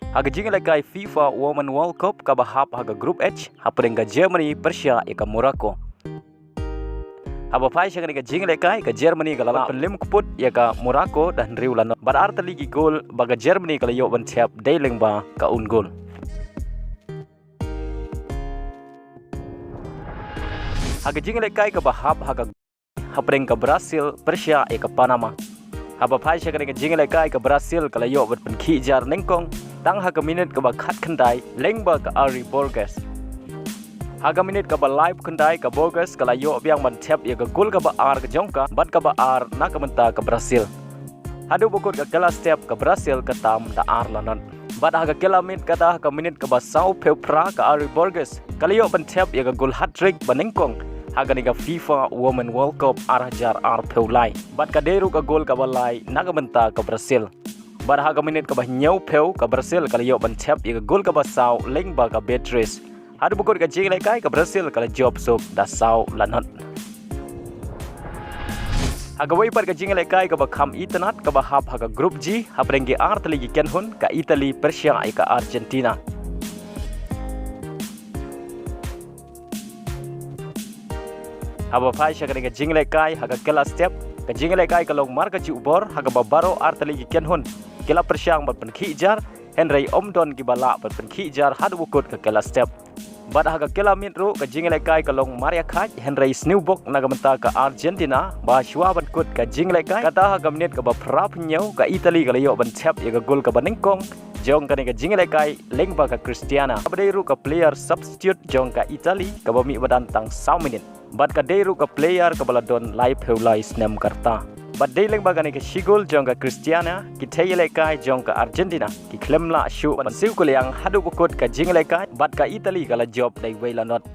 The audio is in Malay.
Haga jingle kai FIFA Women World Cup ka bahap haga Group H haprengga Germany, Persia eka Morocco. Haba pai syang ka jingle kai ka Germany ka lala penlim kuput ya ka Morocco dan riulano. Bar arta ligi gol baga Germany ka layo ban tiap dailing ba ka gol. Haga jingle kai ka bahap haga haprengga Brazil, Persia eka Panama. Haba pai syang ka jingle kai ka Brazil ka layo ban penki jar nengkong. Tang haga minit ka ba khat khandai lengba ka Ari Borges. Haga minit ka ba live khandai ka Borges ka layo biang man tap ya ka gol ka ba ar ka jongka bat ka ba ar na ka menta ka Brazil. Hadu bukut ka kala step ka Brazil ka tam da ar lanon. Bat haga kala minit ka ta ka minit ka ba sau peu pra ka Ari Borges ka layo ban tap ya ka gol hat trick banengkong. Haga ni ka FIFA Women World Cup arhajar ar peu lai. Bat ka deru ka gol ka ba lai na ka menta ka Brazil. Bar haga minit ka bah nyau peu ka Brazil ka layo ban tap ya gol ka ba sau leng ba ka Beatrice. Hadu bukut ka jingle kai ka Brazil ka job sok da sau lanot. Haga wei par ka jingle kai ka ba kham itanat ka ba hap haga Group G haprengge art ligi ken hun ka Italy, Persia ka Argentina. Haba pai syang ka jingle kai haga kala step ka jingle kai ka long mar ka ci ubor haga ba baro art ligi ken hun. Kela Persiang bat penki jar Henry Omdon ki bala bat penki jar hadu bukut ka kela step. Bat haga kela mitru ka jingle kai ka long Maria Kaj Henry Snewbok nagamenta ka Argentina ba shwa ban kut ka jingle kai kata haga minit ka ba prap nyau ka Italy ka layo ban tap ya ka gol ka banengkong jong ka ni ka jingle kai leng ba ka Cristiana abdeiru ka player substitute jong ka Italy ka ba mi badan tang 1 minit. Bat ka deiru ka player ka baladon live heulai snem karta. Bat dailing bagani ke Shigol jong ka Cristiana ki thayele kai jong ka Argentina ki klemla shu ban siu kuliang hadu bukut ka jingle kai bat ka Italy kala job dai wailanot.